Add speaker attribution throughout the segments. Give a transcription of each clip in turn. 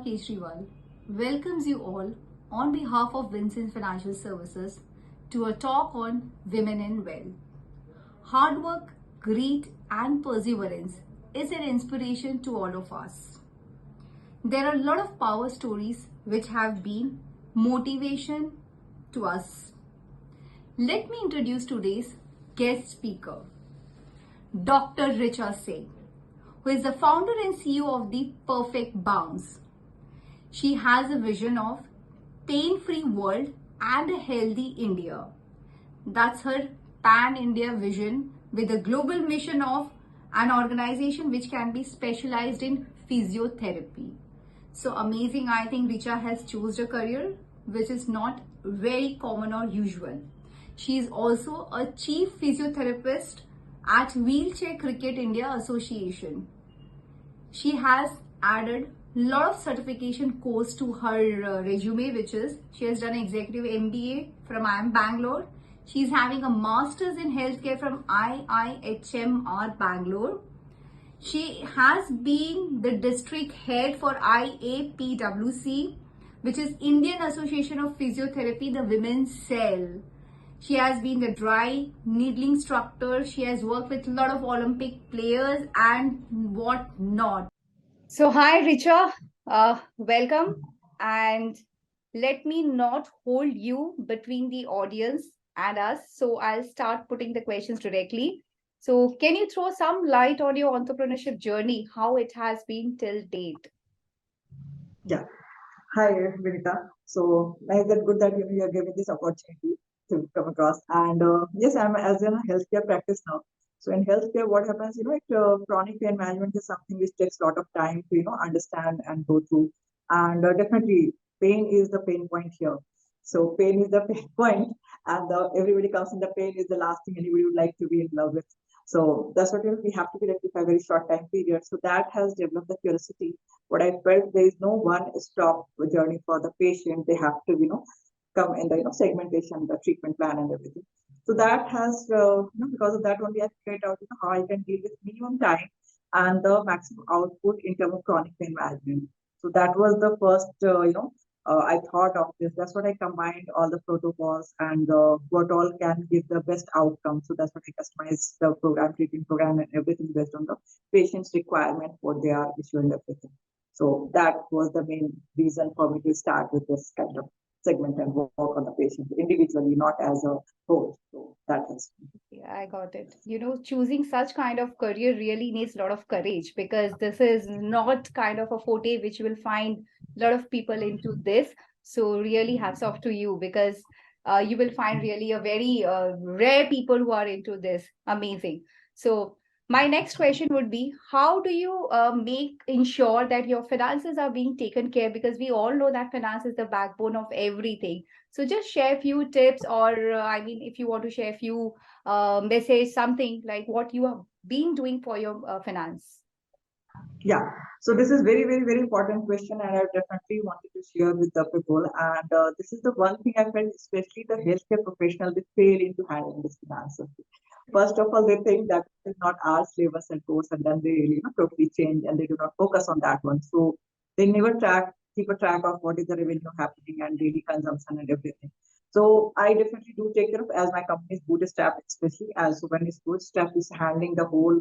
Speaker 1: Kejriwal welcomes you all on behalf of Vincent Financial Services to a talk on Women in Well. Hard work, grit, and perseverance is an inspiration to all of us. There are a lot of power stories which have been motivation to us. Let me introduce today's guest speaker, Dr. Richa Singh, who is the founder and CEO of the Perfectbounce. She has a vision of pain-free world and a healthy India. That's her pan-India vision with a global mission of an organization which can be specialized in physiotherapy. So amazing. I think Richa has chosen a career which is not very common or usual. She is also a Chief Physiotherapist at Wheelchair Cricket India.She. She has added a lot of certification course to her resume, which is she has done executive MBA from IIM Bangalore. She's having a master's in healthcare from IIHMR Bangalore. She has been the district head for IAPWC, which is Indian Association of Physiotherapy, the Women's Cell. She has been the dry needling instructor. She has worked with a lot of Olympic players and what not. So hi Richa, welcome, and let me not hold you between the audience and us. So I'll start putting the questions directly. So can you throw some light on your entrepreneurship journey, how it has been till date?
Speaker 2: Yeah. Hi, Vinita. So nice and good that you are giving this opportunity to come across. And yes, I'm as in a healthcare practice now. So in healthcare, what happens, chronic pain management is something which takes a lot of time to, understand and go through. And definitely pain is the pain point here. So pain is the pain point, and everybody comes in the pain is the last thing anybody would like to be in love with. So that's what we have to be rectified very short time period. So that has developed the curiosity. What I felt, there is no one stop journey for the patient. They have to, come in the segmentation, the treatment plan, and everything. So that has, because of that only I figured out how I can deal with minimum time and the maximum output in terms of chronic pain management. So that was the first, I thought of this. That's what I combined all the protocols and what all can give the best outcome. So that's what I customized the program, treatment program, and everything based on the patient's requirement, what they are issuing, everything. So that was the main reason for me to start with this kind of segment and work on the patient individually, not as a whole. So that is.
Speaker 1: Yeah, I got it. Choosing such kind of career really needs a lot of courage because this is not kind of a forte which you will find a lot of people into this. So really hats off to you because you will find really a very rare people who are into this. Amazing. So my next question would be, how do you make ensure that your finances are being taken care? Because we all know that finance is the backbone of everything. So just share a few tips, or I mean, if you want to share a few message, something like what you have been doing for your finance.
Speaker 2: Yeah. So this is very, very, very important question, and I definitely wanted to share with the people. And this is the one thing I felt, especially the healthcare professional, they fail into handling this finances. First of all, they think that is not our syllabus and course, and then they totally change and they do not focus on that one. So they never keep a track of what is the revenue happening and daily consumption and everything. So I definitely do take care of, as my company is bootstrap, especially as when it's bootstrap is handling the whole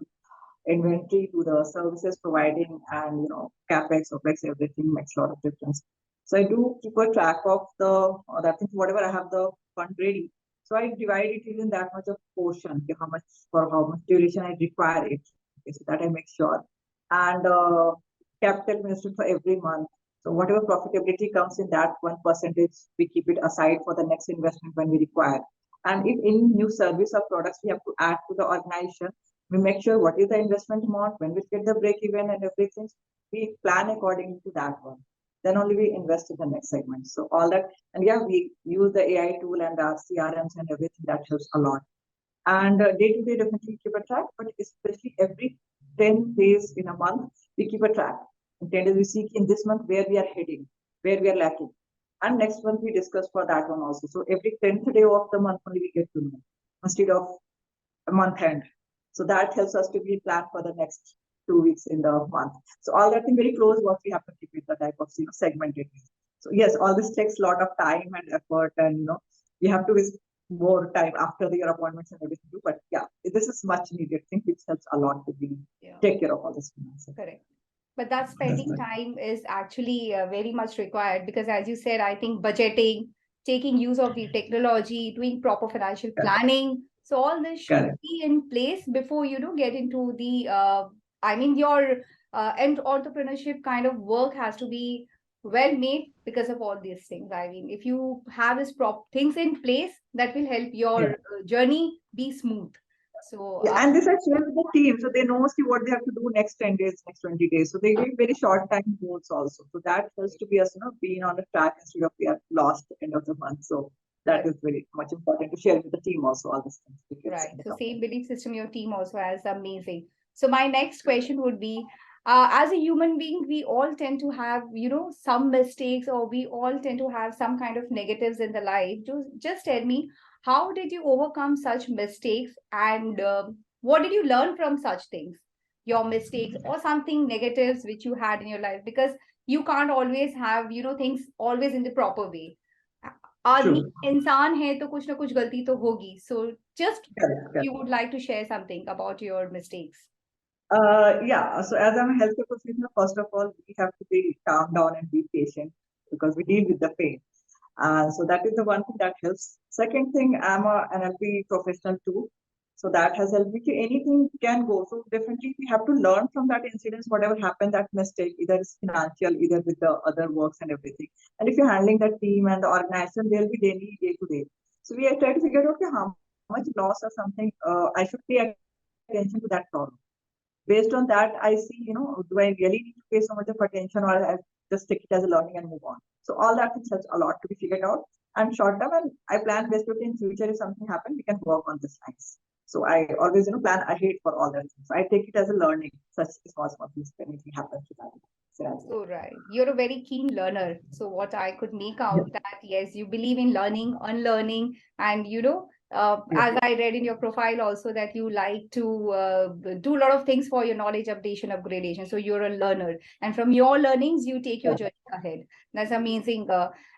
Speaker 2: inventory to the services providing, and capex, opex, everything makes a lot of difference. So I do keep a track of the that things, whatever I have the fund ready. So I divide it in that much of portion, okay, how much for how much duration I require it. Okay, so that I make sure. And capital investment for every month. So whatever profitability comes in that 1%, we keep it aside for the next investment when we require. And if any new service or products we have to add to the organization, we make sure what is the investment amount, when we get the break even and everything, we plan according to that one. Then only we invest in the next segment. So all that, and yeah, we use the AI tool and our CRMs and everything, that helps a lot. And day to day, definitely keep a track, but especially every 10 days in a month, we keep a track. In 10 days, we see in this month where we are heading, where we are lacking. And next month, we discuss for that one also. So every 10th day of the month only we get to know, instead of a month end. So that helps us to be plan for the next 2 weeks in the month. So all that thing very close what we have to keep with the type of segmented. So yes, all this takes a lot of time and effort, and you have to waste more time after your appointments and everything too. But yeah, this is much needed thing which helps a lot to be take care of all this finances.
Speaker 1: Correct. But that spending time is actually very much required because, as you said, I think budgeting, taking use of the technology, doing proper financial planning. So all this should be in place before get into the. Your end entrepreneurship kind of work has to be well made because of all these things. I mean, if you have this things in place, that will help your journey be smooth. So
Speaker 2: and this I share with the team, so they know what they have to do next 10 days, next 20 days. So they give very short time goals also. So that helps to be us, being on the track instead of we are lost at the end of the month. So that is very much important to share with the team also all these things.
Speaker 1: Right. So same belief system your team also has. Amazing. So my next question would be, as a human being, we all tend to have, some mistakes, or we all tend to have some kind of negatives in the life. Just tell me, how did you overcome such mistakes, and what did you learn from such things, your mistakes or something negatives which you had in your life? Because you can't always have, things always in the proper way. आदमी इंसान है तो कुछ ना कुछ गलती तो होगी. So just you would like to share something about your mistakes.
Speaker 2: Yeah, so as I'm a healthcare professional, first of all, we have to be calm down and be patient because we deal with the pain. So that is the one thing that helps. Second thing, I'm a NLP professional too. So that has helped me. Anything can go. So definitely we have to learn from that incident, whatever happened, that mistake, either it's financial, either with the other works and everything. And if you're handling the team and the organization, there'll be daily, day to day. So we try to figure out how much loss or something I should pay attention to that problem. Based on that, I see, do I really need to pay so much of attention, or I just take it as a learning and move on? So all that helps a lot to be figured out. And short term, and I plan best in future, if something happens, we can work on this lines. So I always, plan ahead for all that. So I take it as a learning, such small things when anything happens to that.
Speaker 1: So right. You're a very keen learner. So what I could make out that, yes, you believe in learning, unlearning, and as I read in your profile also that you like to do a lot of things for your knowledge updation, upgradation. So you're a learner, and from your learnings, you take your journey ahead. That's amazing.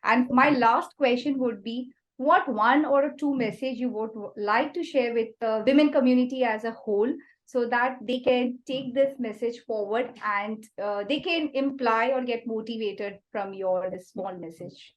Speaker 1: And my last question would be, what one or two message you would like to share with the women community as a whole, so that they can take this message forward and they can imply or get motivated from your small message?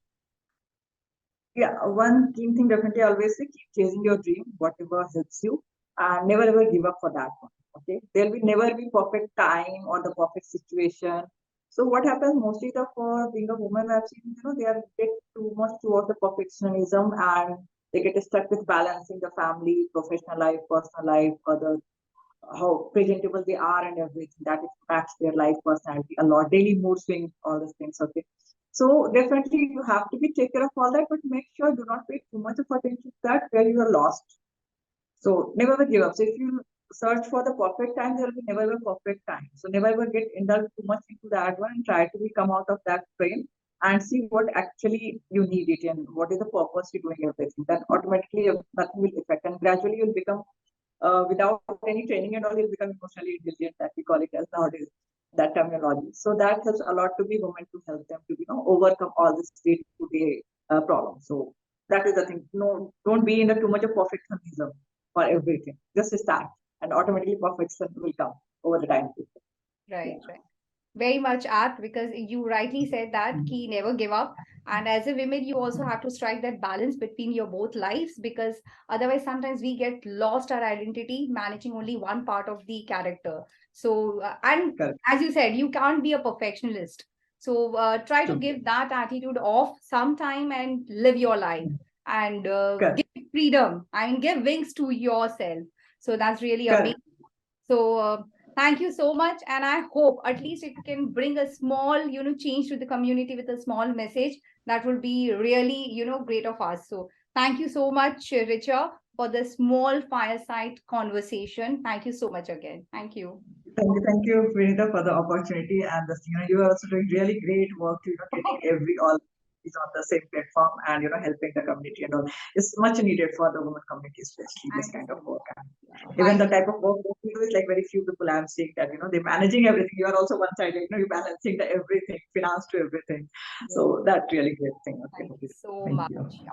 Speaker 2: Yeah, one key thing definitely always say, keep chasing your dream, whatever helps you, and never ever give up for that one. Okay, there will never be perfect time or the perfect situation. So what happens mostly for being a woman, I've seen, they are get too much towards the perfectionism, and they get stuck with balancing the family, professional life, personal life, other how presentable they are and everything that impacts their life personality a lot, daily mood swings, all these things. Okay, so definitely you have to be take care of all that, but make sure do not pay too much of attention to that where you are lost. So never give up. So if you search for the perfect time, there will be never a perfect time. So never ever get indulged too much into that one, and try to come out of that frame and see what actually you need it and what is the purpose to doing everything. Then automatically nothing will affect, and gradually you'll become without any training and all, you'll become emotionally intelligent, that we call it as nowadays, that terminology. So that helps a lot to be women to help them to overcome all this day-to-day problems. So that is the thing. No, don't be in too much of perfectionism for everything. Just start, and automatically perfection will come over the time.
Speaker 1: Right. Very much apt, because you rightly said that key never give up. And as a woman, you also have to strike that balance between your both lives, because otherwise sometimes we get lost our identity managing only one part of the character. So and as you said, you can't be a perfectionist. So try to give that attitude off sometime and live your life, and give freedom. I mean, give wings to yourself. So that's really amazing. So thank you so much. And I hope at least it can bring a small, change to the community with a small message. That will be really, great of us. So thank you so much, Richa, for the small fireside conversation. Thank you so much again. Thank you.
Speaker 2: Thank you, Vinita, for the opportunity. And you are also doing really great work to getting all is on the same platform, and helping the community and all. It's much needed for the women community, especially this kind of work. Even the type of work that we do is like very few people I'm seeing that, they're managing everything. You are also one side, you're balancing the everything, finance to everything. So that really great thing. Okay.
Speaker 3: Thank you so
Speaker 2: Thank
Speaker 3: much.
Speaker 2: you.
Speaker 3: Yeah.